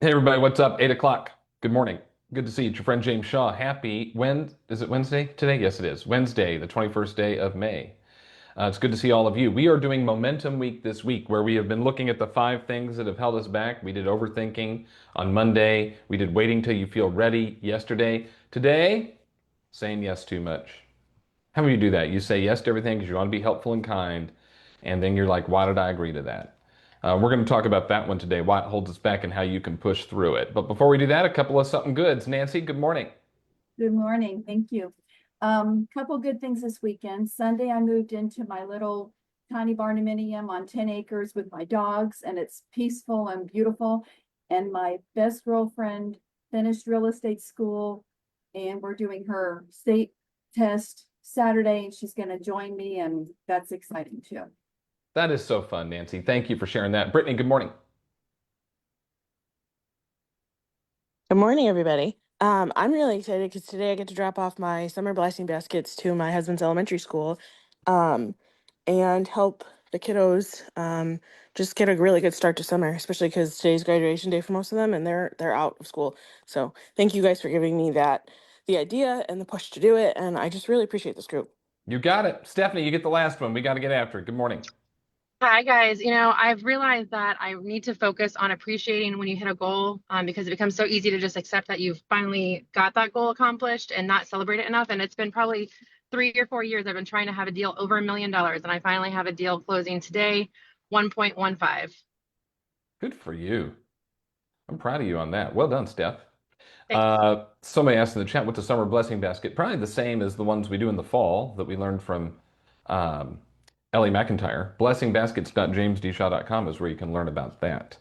Hey everybody, what's up? 8 o'clock. Good morning. Good to see you. It's your friend James Shaw. Happy is it Wednesday today? Yes, it is. Wednesday, the 21st day of May. It's good to see all of you. We are doing Momentum Week this week, where we have been looking at the 5 things that have held us back. We did overthinking on Monday. We did waiting till you feel ready yesterday. Today, saying yes too much. How do you do that? You say yes to everything because you want to be helpful and kind, and then you're like, why did I agree to that? We're going to talk about that one today, why it holds us back and how you can push through it. But before we do that, a couple of something goods. Nancy, good morning. Good morning. Thank you. Couple good things this weekend. Sunday, I moved into my little tiny barnuminium on 10 acres with my dogs, and it's peaceful and beautiful. And my best girlfriend finished real estate school, and we're doing her state test Saturday, and she's going to join me, and that's exciting too. That is so fun, Nancy. Thank you for sharing that. Brittany, good morning. Good morning, everybody. I'm really excited because today I get to drop off my summer blessing baskets to my husband's elementary school, um, and help the kiddos just get a really good start to summer, especially because today's graduation day for most of them, and they're out of school. So thank you guys for giving me the idea and the push to do it, and I just really appreciate this group. You got it. Stephanie, you get the last one. We got to get after it. Good morning. Hi guys, I've realized that I need to focus on appreciating when you hit a goal, because it becomes so easy to just accept that you've finally got that goal accomplished and not celebrate it enough. And it's been probably 3 or 4 years I've been trying to have a deal over $1 million, and I finally have a deal closing today, 1.15. Good for you. I'm proud of you on that. Well done, Steph. Thanks. Somebody asked in the chat, what's a summer blessing basket? Probably the same as the ones we do in the fall that we learned from um, Ellie McIntyre. Blessingbaskets.jamesdshaw.com is where you can learn about that.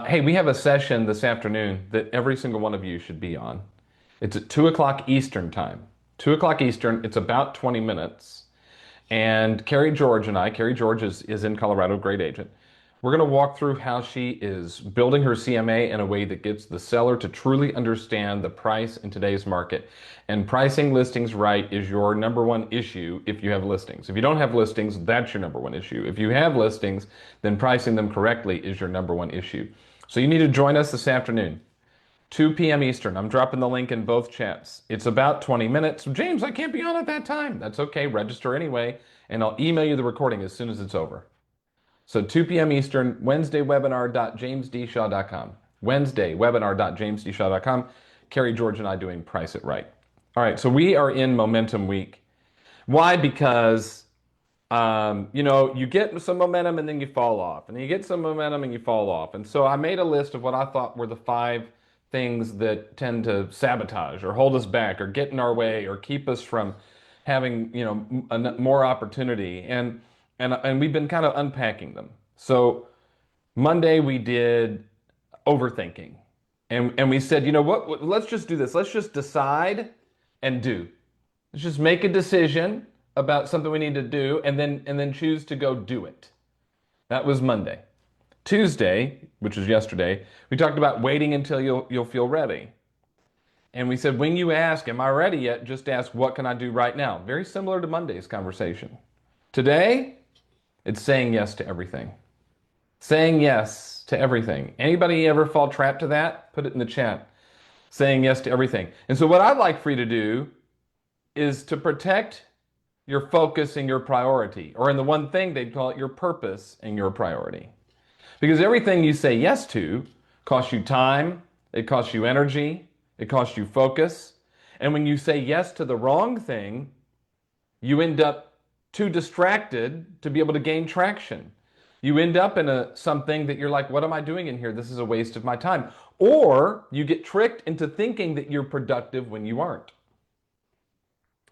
Hey, we have a session this afternoon that every single one of you should be on. It's at 2 o'clock Eastern time. 2 o'clock Eastern, it's about 20 minutes. And Carrie George and I, Carrie George is in Colorado, great agent. We're going to walk through how she is building her CMA in a way that gets the seller to truly understand the price in today's market. And pricing listings right is your number one issue if you have listings. If you don't have listings, that's your number one issue. If you have listings, then pricing them correctly is your number one issue. So you need to join us this afternoon. 2 p.m. Eastern. I'm dropping the link in both chats. It's about 20 minutes. James, I can't be on at that time. That's okay. Register anyway, and I'll email you the recording as soon as it's over. So 2 p.m. Eastern, Wednesday webinar.jamesdshaw.com. Wednesday webinar.jamesdshaw.com. Carrie George and I doing Price It Right. All right, so we are in Momentum Week. Why? Because you get some momentum and then you fall off, and then you get some momentum and you fall off. And so I made a list of what I thought were the 5 things that tend to sabotage or hold us back or get in our way or keep us from having, more opportunity. And we've been kind of unpacking them. So Monday we did overthinking. And we said, you know what, let's just do this. Let's just decide and do. Let's just make a decision about something we need to do and then choose to go do it. That was Monday. Tuesday, which was yesterday, we talked about waiting until you'll feel ready. And we said, when you ask, am I ready yet? Just ask, what can I do right now? Very similar to Monday's conversation. Today, it's saying yes to everything. Saying yes to everything. Anybody ever fall trapped to that? Put it in the chat. Saying yes to everything. And so what I'd like for you to do is to protect your focus and your priority, or in the one thing they'd call it your purpose and your priority. Because everything you say yes to costs you time, it costs you energy, it costs you focus. And when you say yes to the wrong thing, you end up too distracted to be able to gain traction. You end up in something that you're like, what am I doing in here? This is a waste of my time. Or you get tricked into thinking that you're productive when you aren't.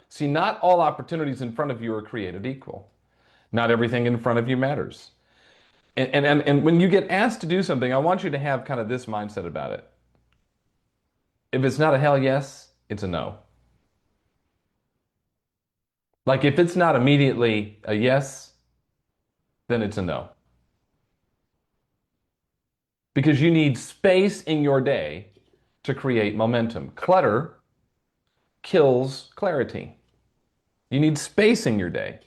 See, not all opportunities in front of you are created equal. Not everything in front of you matters. And when you get asked to do something, I want you to have kind of this mindset about it. If it's not a hell yes, it's a no. Like if it's not immediately a yes, then it's a no. Because you need space in your day to create momentum. Clutter kills clarity. You need space in your day.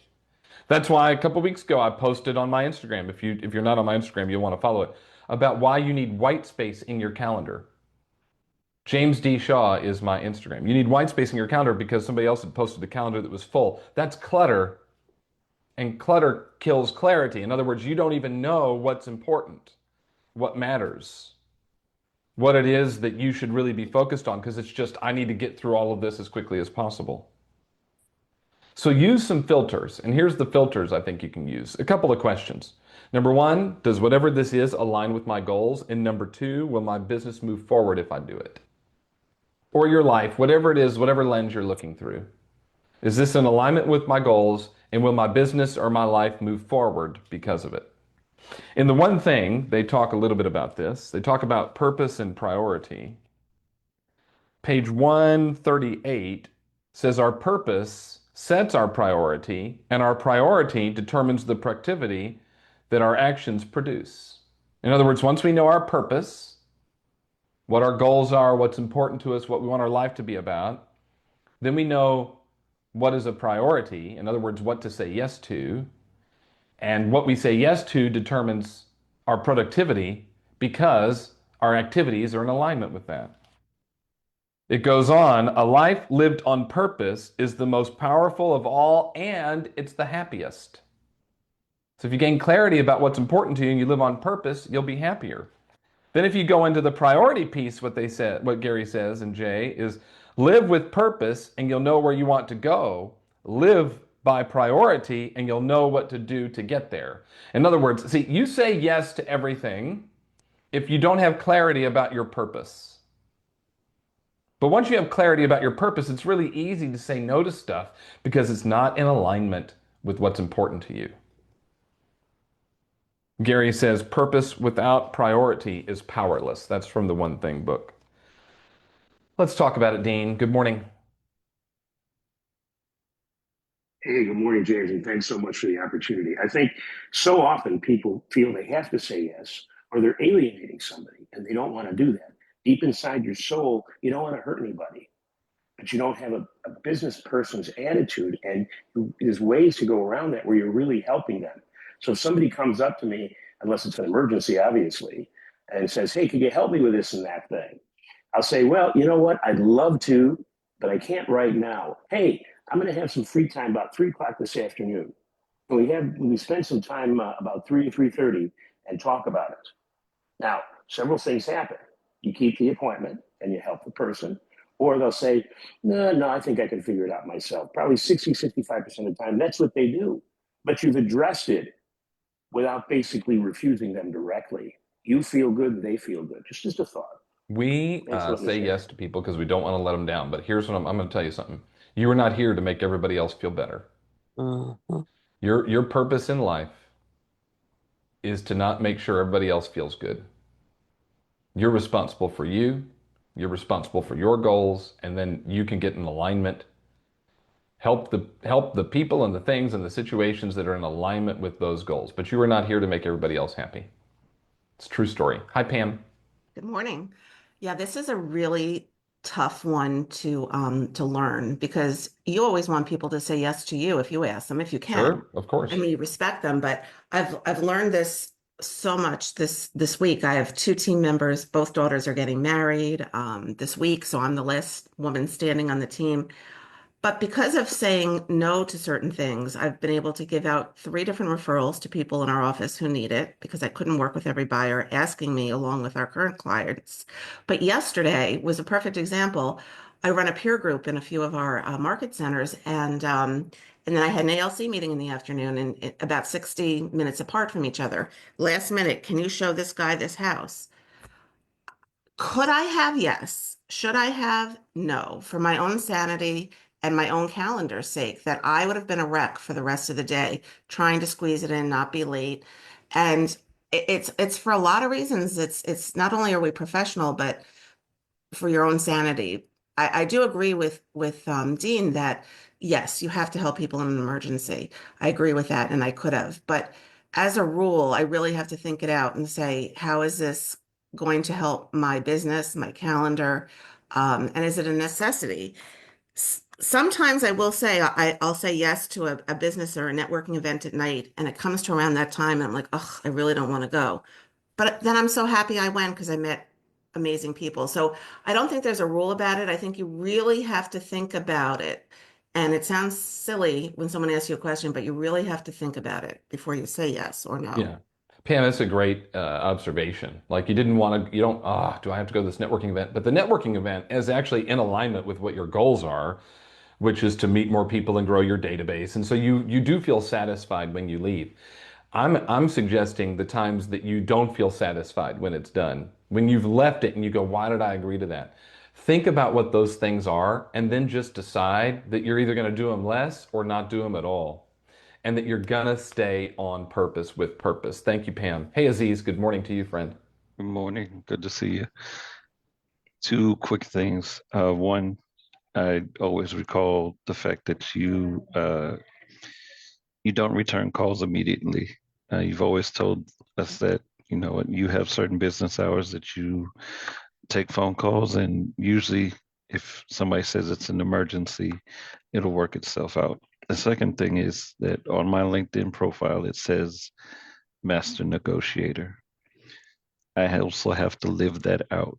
That's why a couple weeks ago I posted on my Instagram. If you're not on my Instagram, you'll want to follow it. about why you need white space in your calendar. James D. Shaw is my Instagram. You need white space in your calendar because somebody else had posted a calendar that was full. That's clutter, and clutter kills clarity. In other words, you don't even know what's important, what matters, what it is that you should really be focused on because it's just, I need to get through all of this as quickly as possible. So use some filters. And here's the filters I think you can use. A couple of questions. Number one, does whatever this is align with my goals? And number two, will my business move forward if I do it? Or your life, whatever it is, whatever lens you're looking through. Is this in alignment with my goals? And will my business or my life move forward because of it? In the one thing, they talk a little bit about this. They talk about purpose and priority. Page 138 says our purpose sets our priority, and our priority determines the productivity that our actions produce. In other words, once we know our purpose, what our goals are, what's important to us, what we want our life to be about, then we know what is a priority. In other words, what to say yes to. And what we say yes to determines our productivity because our activities are in alignment with that. It goes on, a life lived on purpose is the most powerful of all, and it's the happiest. So if you gain clarity about what's important to you and you live on purpose, you'll be happier. Then if you go into the priority piece, what they said, what Gary says and Jay is live with purpose and you'll know where you want to go. Live by priority and you'll know what to do to get there. In other words, see, you say yes to everything if you don't have clarity about your purpose. But once you have clarity about your purpose, it's really easy to say no to stuff because it's not in alignment with what's important to you. Gary says, purpose without priority is powerless. That's from the One Thing book. Let's talk about it, Dean. Good morning. Hey, good morning, James, and thanks so much for the opportunity. I think so often people feel they have to say yes or they're alienating somebody and they don't want to do that. Deep inside your soul, you don't want to hurt anybody, but you don't have a business person's attitude. And there's ways to go around that where you're really helping them. So if somebody comes up to me, unless it's an emergency, obviously, and says, hey, could you help me with this and that thing? I'll say, well, you know what? I'd love to, but I can't right now. Hey, I'm going to have some free time about 3 o'clock this afternoon. And we spend some time about 3 to 3:30 and talk about it. Now, several things happen. You keep the appointment and you help the person, or they'll say, no, I think I can figure it out myself. Probably 65% of the time, that's what they do. But you've addressed it without basically refusing them directly. You feel good, they feel good. Just a thought. We Thanks for letting me say share. yes to people because we don't want to let them down. But here's what I'm going to tell you something. You are not here to make everybody else feel better. Mhm. Your purpose in life is to not make sure everybody else feels good. You're responsible for you. You're responsible for your goals, and then you can get in alignment. Help the people and the things and the situations that are in alignment with those goals. But you are not here to make everybody else happy. It's a true story. Hi, Pam. Good morning. Yeah, this is a really tough one to learn because you always want people to say yes to you if you ask them, if you can. Sure, of I course. mean, you respect them, but I've learned this so much this week. I have two team members, both daughters are getting married this week, so I'm the last woman standing on the team. But because of saying no to certain things, I've been able to give out three different referrals to people in our office who need it because I couldn't work with every buyer asking me along with our current clients. But yesterday was a perfect example. I run a peer group in a few of our market centers, and then I had an ALC meeting in the afternoon, and about 60 minutes apart from each other. Last minute, can you show this guy this house? Could I have? Yes. Should I have? No. For my own sanity and my own calendar's sake, that I would have been a wreck for the rest of the day, trying to squeeze it in, not be late. And it's for a lot of reasons. It's not only are we professional, but for your own sanity. I do agree with Dean that yes, you have to help people in an emergency. I agree with that, and I could have. But as a rule, I really have to think it out and say, how is this going to help my business, my calendar, and is it a necessity? Sometimes I will say I'll say yes to a business or a networking event at night, and it comes to around that time, and I'm like, oh, I really don't want to go. but then I'm so happy I went because I met amazing people. So I don't think there's a rule about it. I think you really have to think about it. And it sounds silly when someone asks you a question, but you really have to think about it before you say yes or no. Yeah. Pam, that's a great observation. Like you didn't want to, you don't, do I have to go to this networking event? But the networking event is actually in alignment with what your goals are, which is to meet more people and grow your database. And so you do feel satisfied when you leave. I'm suggesting the times that you don't feel satisfied when it's done. When you've left it and you go, why did I agree to that? Think about what those things are and then just decide that you're either going to do them less or not do them at all. And that you're gonna stay on purpose with purpose. Thank you, Pam. Hey, Aziz, good morning to you, friend. Good morning. Good to see you. Two quick things. One, I always recall the fact that you don't return calls immediately. You've always told us that you have certain business hours that you take phone calls, and usually, if somebody says it's an emergency, it'll work itself out. The second thing is that on my LinkedIn profile, it says master negotiator. I also have to live that out.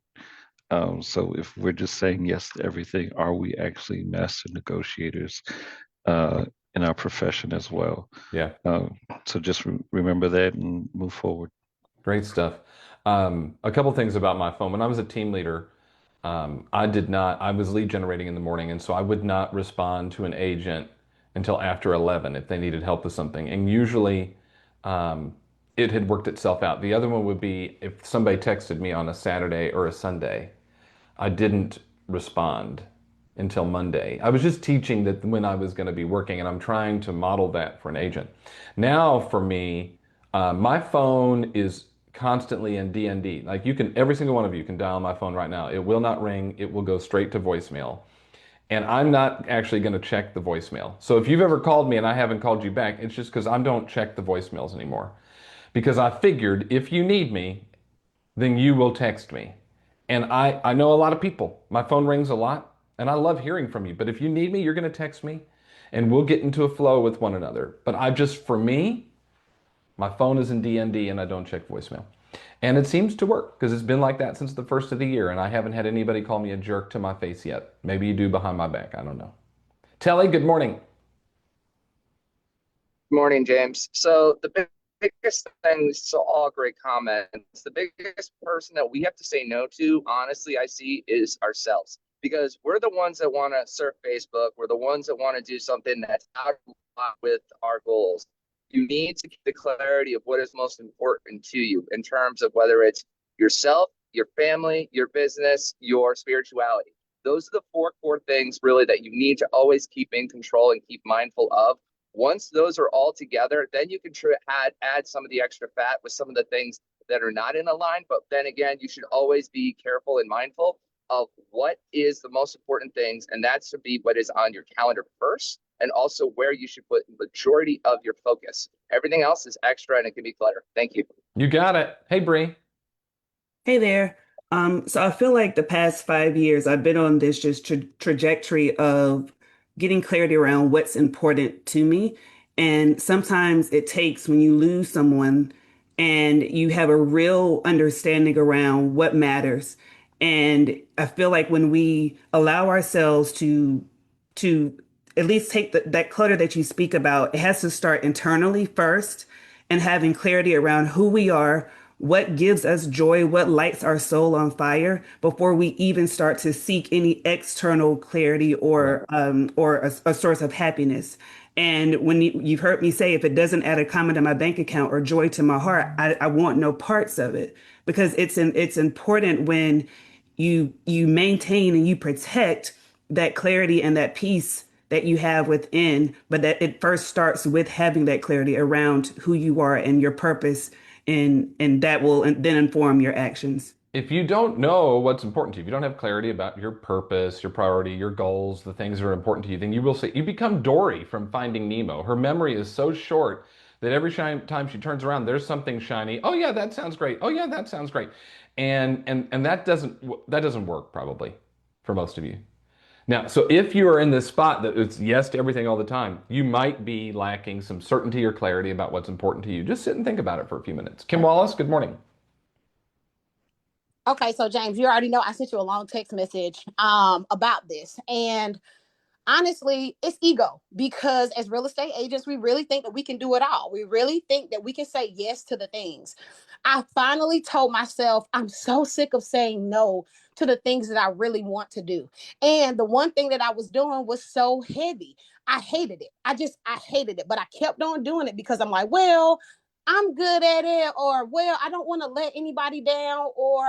So if we're just saying yes to everything, are we actually master negotiators uh, in our profession as well? Yeah, So just remember that and move forward. great stuff. A couple things about my phone. When I was a team leader, I was lead generating in the morning, and so I would not respond to an agent until after 11 if they needed help with something. And usually, um, it had worked itself out. The other one would be if somebody texted me on a Saturday or a Sunday. I didn't respond until Monday. I was just teaching that when I was going to be working, and I'm trying to model that for an agent. Now, for me, my phone is constantly in DND. Like every single one of you can dial my phone right now. It will not ring. It will go straight to voicemail. And I'm not actually going to check the voicemail. So if you've ever called me and I haven't called you back, it's just because I don't check the voicemails anymore. Because I figured if you need me, then you will text me. And I know a lot of people. My phone rings a lot, and I love hearing from you. But if you need me, you're going to text me, and we'll get into a flow with one another. But for me, my phone is in DND, and I don't check voicemail. And it seems to work because it's been like that since the first of the year, and I haven't had anybody call me a jerk to my face yet. Maybe you do behind my back. I don't know. Telly, good morning. Morning, James. So the biggest thing, so all great comments. The biggest person that we have to say no to, honestly, I see is ourselves because we're the ones that want to surf Facebook. We're the ones that want to do something that's out of line with our goals. You need to keep the clarity of what is most important to you in terms of whether it's yourself, your family, your business, your spirituality. Those are the four core things really that you need to always keep in control and keep mindful of. Once those are all together, then you can add some of the extra fat with some of the things that are not in a line. But then again, you should always be careful and mindful of what is the most important things, and that should be what is on your calendar first, and also where you should put the majority of your focus. Everything else is extra, and it can be clutter. Thank you. You got it. Hey, Bree. Hey there. So I feel like the past 5 years I've been on this just trajectory of getting clarity around what's important to me. And sometimes it takes when you lose someone and you have a real understanding around what matters. And I feel like when we allow ourselves to at least take that clutter that you speak about, it has to start internally first and having clarity around who we are, what gives us joy, what lights our soul on fire before we even start to seek any external clarity Right. or a source of happiness. And when you've heard me say, if it doesn't add a comment to my bank account or joy to my heart, I want no parts of it because it's important when you maintain and you protect that clarity and that peace that you have within, but that it first starts with having that clarity around who you are and your purpose, and that will then inform your actions. If you don't know what's important to you, if you don't have clarity about your purpose, your priority, your goals, the things that are important to you, then you will say you become Dory from Finding Nemo. Her memory is so short that every time she turns around, there's something shiny. Oh yeah, that sounds great. Oh yeah, that sounds great. And that doesn't work probably for most of you. Now, so if you are in this spot that it's yes to everything all the time, you might be lacking some certainty or clarity about what's important to you. Just sit and think about it for a few minutes. Kim Wallace, good morning. Okay, so James, you already know I sent you a long text message about this. And honestly, it's ego because as real estate agents, we really think that we can do it all. We really think that we can say yes to the things. I finally told myself I'm so sick of saying no to the things that I really want to do. And the one thing that I was doing was so heavy. I hated it. I hated it, but I kept on doing it because I'm like, well, I'm good at it, or well, I don't want to let anybody down, or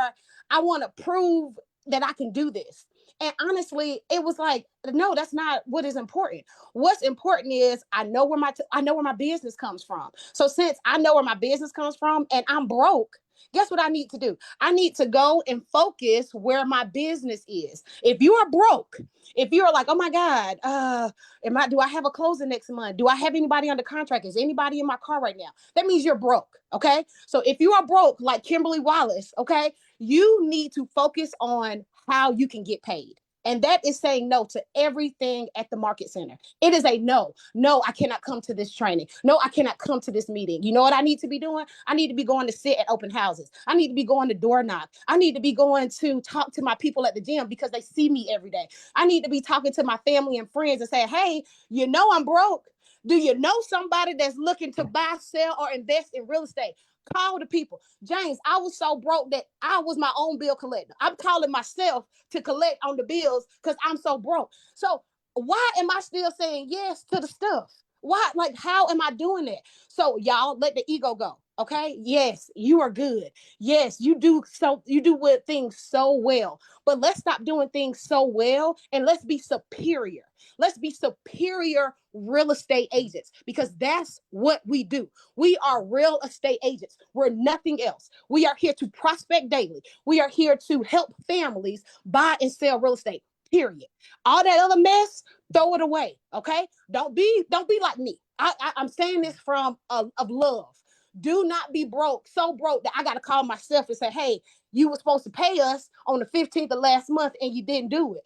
I want to prove that I can do this. And honestly, it was like, no, that's not what is important. What's important is I know where my business comes from. So since I know where my business comes from and I'm broke, guess what I need to do? I need to go and focus where my business is. If you are broke, if you're like, oh my God, do I have a closing next month? Do I have anybody under contract? Is anybody in my car right now? That means you're broke. Okay. So if you are broke, like Kimberly Wallace, okay, you need to focus on how you can get paid. And that is saying no to everything at the market center. It is a no. No, I cannot come to this training. No, I cannot come to this meeting. You know what I need to be doing? I need to be going to sit at open houses. I need to be going to door knock. I need to be going to talk to my people at the gym because they see me every day. I need to be talking to my family and friends and say, hey, you know I'm broke. Do you know somebody that's looking to buy, sell, or invest in real estate? Call the people. James, I was so broke that I was my own bill collector. I'm calling myself to collect on the bills because I'm so broke. So why am I still saying yes to the stuff? Why? Like, how am I doing that? So y'all let the ego go. Okay. Yes, you are good. Yes, you do things so well. But let's stop doing things so well and let's be superior. Let's be superior real estate agents because that's what we do. We are real estate agents. We're nothing else. We are here to prospect daily. We are here to help families buy and sell real estate. Period. All that other mess, throw it away. Okay. Don't be like me. I'm saying this from of love. Do not be broke, so broke that I got to call myself and say, hey, you were supposed to pay us on the 15th of last month and you didn't do it.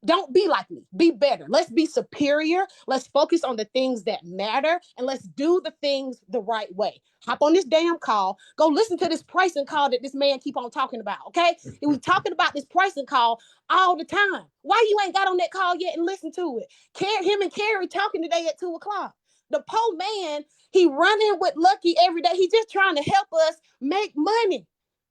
Don't be like me. Be better. Let's be superior. Let's focus on the things that matter and let's do the things the right way. Hop on this damn call. Go listen to this pricing call that this man keep on talking about. Okay. And we talking about this pricing call all the time. Why you ain't got on that call yet and listen to it? Him and Carrie talking today at 2:00. The poor man, he running with Lucky every day. He just trying to help us make money.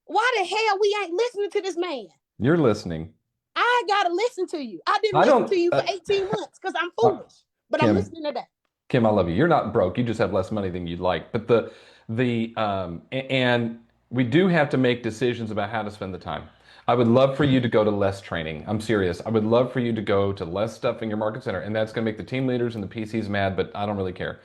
Why the hell we ain't listening to this man? You're listening. I gotta listen to you. I didn't I listen to don't, you for 18 months because I'm uh, foolish, but I'm Kim, listening today. Kim, I love you. You're not broke. You just have less money than you'd like. But and we do have to make decisions about how to spend the time. I would love for you to go to less training. I'm serious. I would love for you to go to less stuff in your market center, and that's going to make the team leaders and the PCs mad, but I don't really care.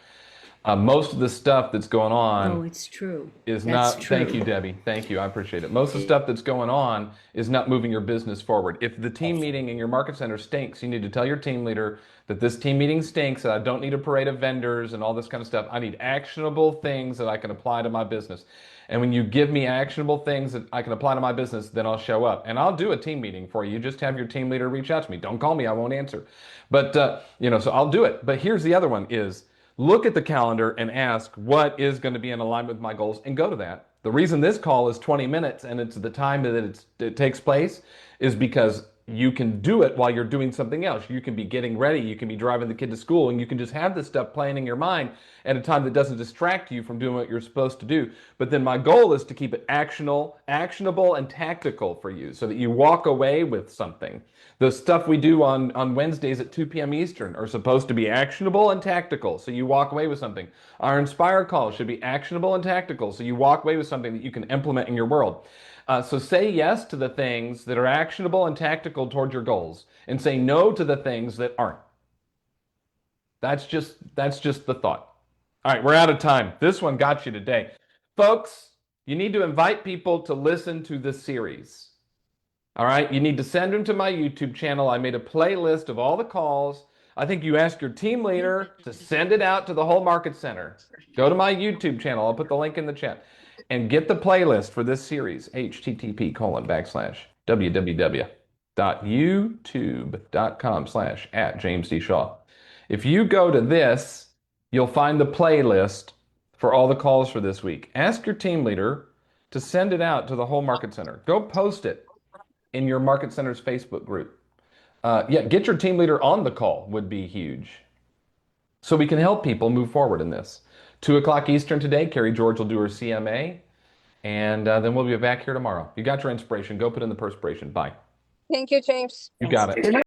Most of the stuff that's going Oh, on it's true. is That's not, thank you, true. Debbie. Thank you. I appreciate it. Most of the stuff that's going on is not moving your business forward. If the team meeting in your market center stinks, you need to tell your team leader that this team meeting stinks, that I don't need a parade of vendors and all this kind of stuff. I need actionable things that I can apply to my business. And when you give me actionable things that I can apply to my business, then I'll show up. And I'll do a team meeting for you. Just have your team leader reach out to me. Don't call me, I won't answer. But so I'll do it. But here's the other one is look at the calendar and ask what is going to be in alignment with my goals and go to that. The reason this call is 20 minutes and it's the time that it takes place is because you can do it while you're doing something else. You can be getting ready, you can be driving the kid to school, and you can just have this stuff playing in your mind at a time that doesn't distract you from doing what you're supposed to do. But then my goal is to keep it actionable and tactical for you so that you walk away with something. The stuff we do on Wednesdays at 2 p.m. Eastern are supposed to be actionable and tactical, so you walk away with something. Our Inspire calls should be actionable and tactical, so you walk away with something that you can implement in your world. So say yes to the things that are actionable and tactical toward your goals, and say no to the things that aren't. That's just the thought. All right, we're out of time. This one got you today. Folks, you need to invite people to listen to this series. All right, you need to send them to my YouTube channel. I made a playlist of all the calls. I think you ask your team leader to send it out to the whole market center. Go to my YouTube channel. I'll put the link in the chat and get the playlist for this series. http://www.youtube.com/@James D. Shaw. If you go to this, you'll find the playlist for all the calls for this week. Ask your team leader to send it out to the whole market center. Go post it in your market center's Facebook group. Yeah, get your team leader on the call would be huge. So we can help people move forward in this. 2 o'clock Eastern today, Carrie George will do her CMA, and then we'll be back here tomorrow. You got your inspiration. Go put in the perspiration. Bye. Thank you, James. You got it. Thanks,